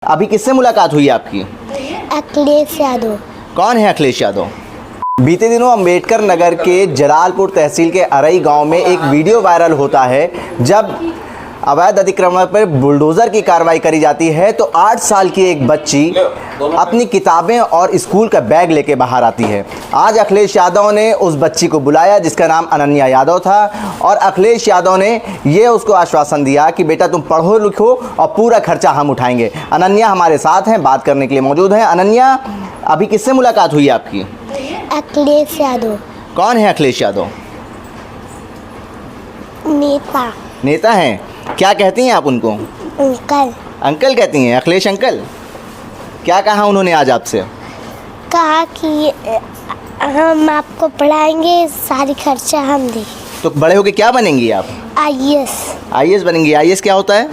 अभी किससे मुलाकात हुई आपकी? अखिलेश यादव। कौन है अखिलेश यादव? बीते दिनों अम्बेडकर नगर के जलालपुर तहसील के अरई गांव में एक वीडियो वायरल होता है जब अवैध अतिक्रमण पर बुलडोज़र की कार्रवाई करी जाती है तो 8 साल की एक बच्ची अपनी किताबें और स्कूल का बैग लेके बाहर आती है। आज अखिलेश यादव ने उस बच्ची को बुलाया जिसका नाम अनन्या यादव था और अखिलेश यादव ने ये उसको आश्वासन दिया कि बेटा तुम पढ़ो लिखो और पूरा खर्चा हम उठाएंगे। अनन्या हमारे साथ हैं, बात करने के लिए मौजूद हैं। अनन्या, अभी किससे मुलाकात हुई आपकी? अखिलेश यादव। कौन है अखिलेश यादव? नेता हैं। क्या कहती हैं आप उनको? अंकल। अंकल कहती हैं? अखिलेश अंकल। क्या कहा उन्होंने आज आपसे? कहा कि हम आपको पढ़ाएंगे, सारी खर्चा हम देंगे। तो बड़े होके क्या बनेंगी आप? आईएएस। आईएएस बनेंगी। आईएएस क्या होता है?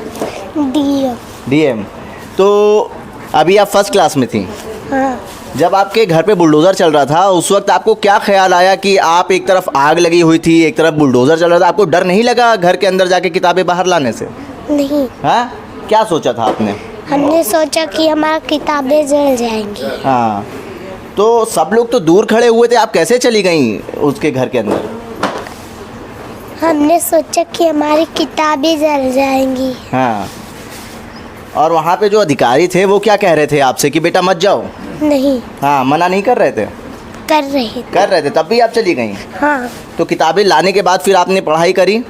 डीएम। तो अभी आप फर्स्ट क्लास में थी। हाँ। जब आपके घर पे बुलडोज़र चल रहा था उस वक्त आपको क्या ख्याल आया कि आप एक तरफ आग लगी हुई थी, एक तरफ बुलडोज़र चल रहा था, आपको डर नहीं लगा घर के अंदर जाके किताबें बाहर लाने से? नहीं। हाँ, क्या सोचा था आपने? हमने सोचा कि हमारी किताबें जल जाएंगी। हाँ, तो सब लोग तो दूर खड़े हुए थे, आप कैसे चली गई उसके घर के अंदर? हमने सोचा कि हमारी किताबें जल जाएंगी। हाँ, और वहाँ पे जो अधिकारी थे वो क्या कह रहे थे आपसे कि बेटा मत जाओ? नहीं। हाँ, मना नहीं कर रहे थे? कर रहे थे। तब भी आप चली गई? हाँ। तो किताबें लाने के बाद फिर आपने पढ़ाई करी?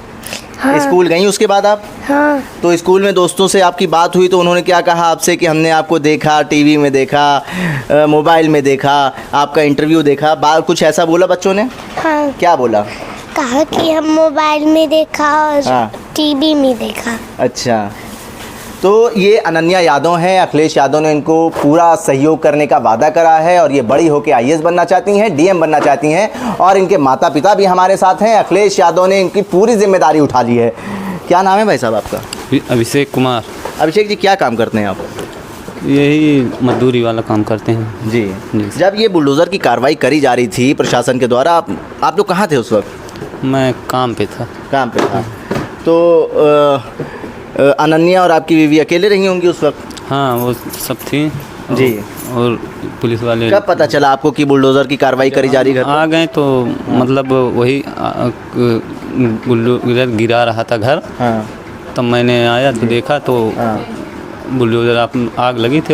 हाँ। स्कूल गई उसके बाद आप? हाँ। तो स्कूल में दोस्तों से आपकी बात हुई तो उन्होंने क्या कहा आपसे कि हमने आपको देखा, टीवी में देखा, मोबाइल में देखा, आपका इंटरव्यू देखा, कुछ ऐसा बोला बच्चों ने? हाँ। क्या बोला? कहा कि हम मोबाइल में देखा और हाँ। टीवी में देखा। अच्छा, तो ये अनन्या यादव हैं। अखिलेश यादव ने इनको पूरा सहयोग करने का वादा करा है और ये बड़ी होकर आईएएस बनना चाहती हैं, डीएम बनना चाहती हैं और इनके माता पिता भी हमारे साथ हैं। अखिलेश यादव ने इनकी पूरी जिम्मेदारी उठा ली है। क्या नाम है भाई साहब आपका? अभिषेक कुमार। अभिषेक जी, क्या काम करते हैं आप? यही मजदूरी वाला काम करते हैं जी। जब ये बुलडोज़र की कार्रवाई करी जा रही थी प्रशासन के द्वारा, आप लोग कहाँ थे उस वक्त? मैं काम पे था। काम पे था। तो अनन्या और आपकी बीवी अकेले रही होंगी उस वक्त? हाँ, वो सब थी जी। और पुलिस वाले। कब पता चला आपको कि बुलडोज़र की कार्रवाई करी जा रही है? आ गए तो मतलब वही बुलडोज़र गिरा रहा था घर। हाँ। तब मैंने आया तो देखा तो बुलडोज़र आग लगी थी,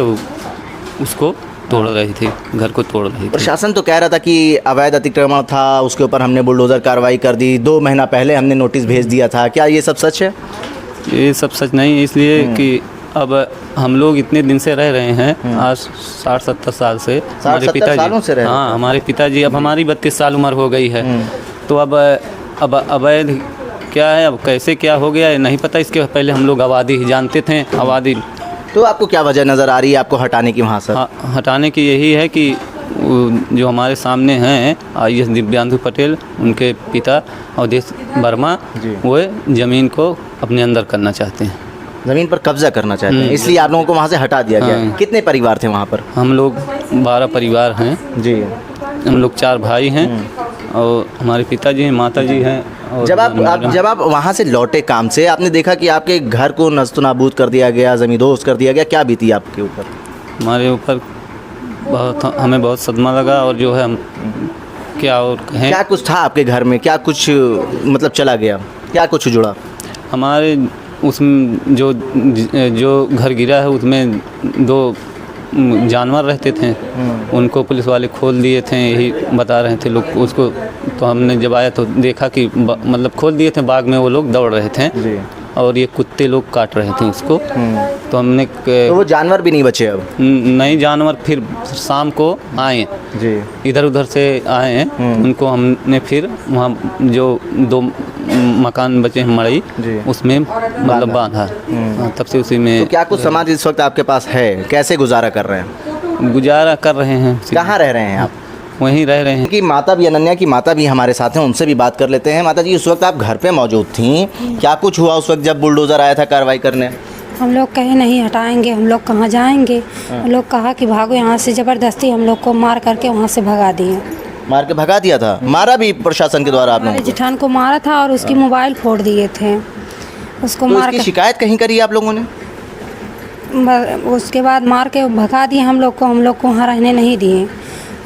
उसको तोड़ रही थी, घर को तोड़ रही थी। प्रशासन तो कह रहा था कि अवैध अतिक्रमण था, उसके ऊपर हमने बुलडोज़र कार्रवाई कर दी, 2 महीना पहले हमने नोटिस भेज दिया था। क्या ये सब सच है? ये सब सच नहीं, इसलिए कि अब हम लोग इतने दिन से रह रहे हैं, आज 60-70 साल से। हमारे सालों से रह रहे हैं। हाँ, हमारे पिताजी, अब हमारी 32 साल उम्र हो गई है। तो अब अवैध क्या है, अब कैसे क्या हो गया है नहीं पता। इसके पहले हम लोग आबादी ही जानते थे, आबादी। तो आपको क्या वजह नज़र आ रही है आपको हटाने की वहाँ से? हटाने की यही है कि जो हमारे सामने हैं आईएएस दिव्यांशु पटेल, उनके पिता अवधेश वर्मा, वो ज़मीन को अपने अंदर करना चाहते हैं, ज़मीन पर कब्जा करना चाहते हैं, इसलिए आप लोगों को वहाँ से हटा दिया गया। हाँ। कितने परिवार थे वहाँ पर? हम लोग 12 परिवार हैं जी। हम लोग 4 भाई हैं और हमारे पिताजी हैं, माताजी हैं। और जब आप वहाँ से लौटे काम से, आपने देखा कि आपके घर को नस्त नाबूद कर दिया गया, ज़मींदोज़ कर दिया गया, क्या बीती आपके ऊपर? हमारे ऊपर हमें बहुत सदमा लगा और जो है हम क्या और कहें। क्या कुछ था आपके घर में? क्या कुछ मतलब चला गया? क्या कुछ जुड़ा? हमारे उसमें जो घर गिरा है उसमें 2 जानवर रहते थे, उनको पुलिस वाले खोल दिए थे, यही बता रहे थे लोग उसको। तो हमने जब आया तो देखा कि मतलब खोल दिए थे, बाग में वो लोग दौड़ रहे थे जी। और ये कुत्ते लोग काट रहे थे उसको। तो हमने तो वो जानवर भी नहीं बचे अब? नहीं, जानवर फिर शाम को आए जी, इधर उधर से आए हैं, उनको हमने फिर वहाँ जो 2 मकान बचे हैं मड़ई, उसमें मतलब बांधा। तब से उसी में। तो क्या कुछ सामान इस वक्त आपके पास है? कैसे गुजारा कर रहे हैं? गुजारा कर रहे हैं। कहाँ रह रहे हैं आप? वहीं रह रहे हैं। कि माता भी, अनन्या की माता भी हमारे साथ हैं, उनसे भी बात कर लेते हैं। माता जी, उस वक्त आप घर पे मौजूद थीं, क्या कुछ हुआ उस वक्त जब बुलडोज़र आया था कार्रवाई करने? हम लोग कहे नहीं हटाएंगे, हम लोग कहाँ जाएंगे। हम लोग कहा कि भागो यहाँ से, ज़बरदस्ती हम लोग को मार करके वहाँ से भगा दिए। मार के भगा दिया था? मारा भी प्रशासन के द्वारा आपने? हमारे जेठान को मारा था और उसकी मोबाइल फोड़ दिए थे, उसको तो मार इसकी कर। शिकायत कहीं करी आप लोगों ने? उसके बाद मार के भगा दिए हम लोग को वहाँ रहने नहीं दिए।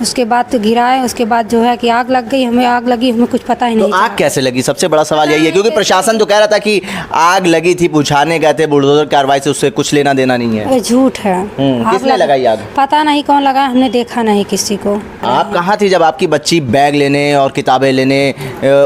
उसके बाद तो गिराए, उसके बाद जो है कि आग लग गई, हमें आग लगी, हमें कुछ पता ही तो नहीं आग कैसे लगी, सबसे बड़ा सवाल यही है, क्योंकि प्रशासन तो कह रहा था कि आग लगी थी, बुझाने गए थे, बुलडोजर कार्रवाई से उससे कुछ लेना देना नहीं है। अरे झूठ है। आग किसने लगाई आग? पता नहीं कौन लगाया, हमने देखा नहीं किसी को। आप कहाँ थी जब आपकी बच्ची बैग लेने और किताबें लेने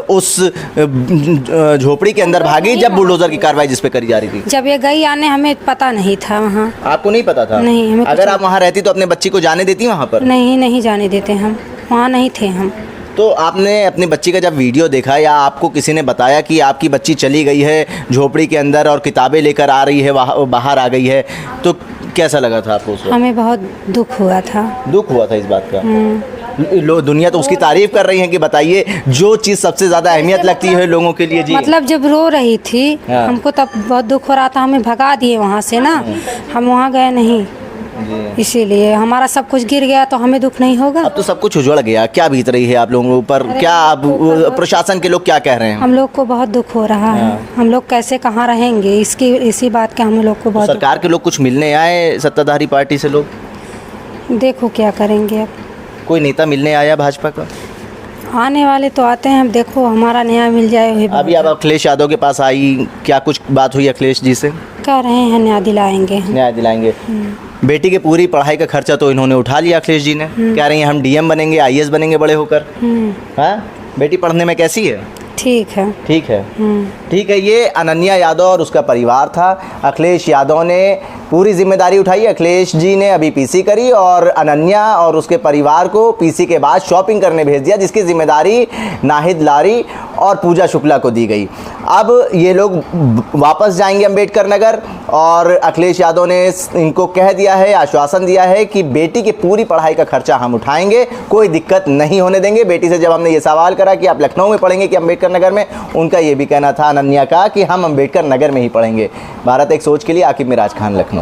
उस झोपड़ी के अंदर भागी, जब बुलडोजर की कार्रवाई जिस पे करी जा रही थी? जब ये गई आने हमें पता नहीं था वहाँ। आपको नहीं पता था? नहीं, हमें कुछ अगर आप वहाँ रहती तो अपने बच्ची को जाने देती वहाँ पर? नहीं जाने देते, हम वहाँ नहीं थे हम। तो आपने अपनी बच्ची का जब वीडियो देखा या आपको किसी ने बताया कि आपकी बच्ची चली गई है झोपड़ी के अंदर और किताबें लेकर आ रही है, बाहर आ गई है, तो कैसा लगा था आपको उस वक्त? हमें बहुत दुख हुआ था। दुख हुआ था इस बात का? दुनिया तो उसकी तारीफ कर रही है कि बताइए जो चीज़ सबसे ज़्यादा अहमियत लगती है लोगों के लिए। जी मतलब जब रो रही थी हाँ। हमको तब बहुत दुख हो रहा था, हमें भगा दिए वहाँ से ना, हम वहाँ गए नहीं, इसीलिए हमारा सब कुछ गिर गया तो हमें दुख नहीं होगा। अब तो सब कुछ उजड़ गया, क्या बीत रही है आप लोगों पर? क्या अब प्रशासन के लोग क्या कह रहे हैं? हम लोग को बहुत दुख हो रहा है, हम लोग कैसे कहाँ रहेंगे, इसी बात का हम लोग को बहुत सरकार के लोग कुछ मिलने आए, सत्ताधारी पार्टी से लोग? देखो क्या करेंगे अब। कोई नेता मिलने आया भाजपा का? आने वाले तो आते हैं, अब देखो हमारा न्याय मिल जाए वही अभी आप अखिलेश यादव के पास आई, क्या कुछ बात हुई अखिलेश जी से? कह रहे हैं न्याय दिलाएंगे हम। न्याय दिलाएंगे। बेटी के पूरी पढ़ाई का खर्चा तो इन्होंने उठा लिया अखिलेश जी ने, कह रही हैं हम डीएम बनेंगे, आईएएस बनेंगे बड़े होकर। हाँ, बेटी पढ़ने में कैसी है? ठीक है। ठीक है, ठीक है। ये अनन्या यादव और उसका परिवार था। अखिलेश यादव ने पूरी जिम्मेदारी उठाई, अखिलेश जी ने अभी पीसी करी और अनन्या और उसके परिवार को पीसी के बाद शॉपिंग करने भेज दिया, जिसकी जिम्मेदारी नाहिद लारी और पूजा शुक्ला को दी गई। अब ये लोग वापस जाएंगे अंबेडकर नगर और अखिलेश यादव ने इनको कह दिया है, आश्वासन दिया है कि बेटी की पूरी पढ़ाई का खर्चा हम उठाएंगे, कोई दिक्कत नहीं होने देंगे। बेटी से जब हमने ये सवाल करा कि आप लखनऊ में पढ़ेंगे कि अंबेडकर नगर में, उनका ये भी कहना था अनन्या का कि हम अंबेडकर नगर में ही पढ़ेंगे। भारत एक सोच के लिए, आकिब मिराज खान, लखनऊ।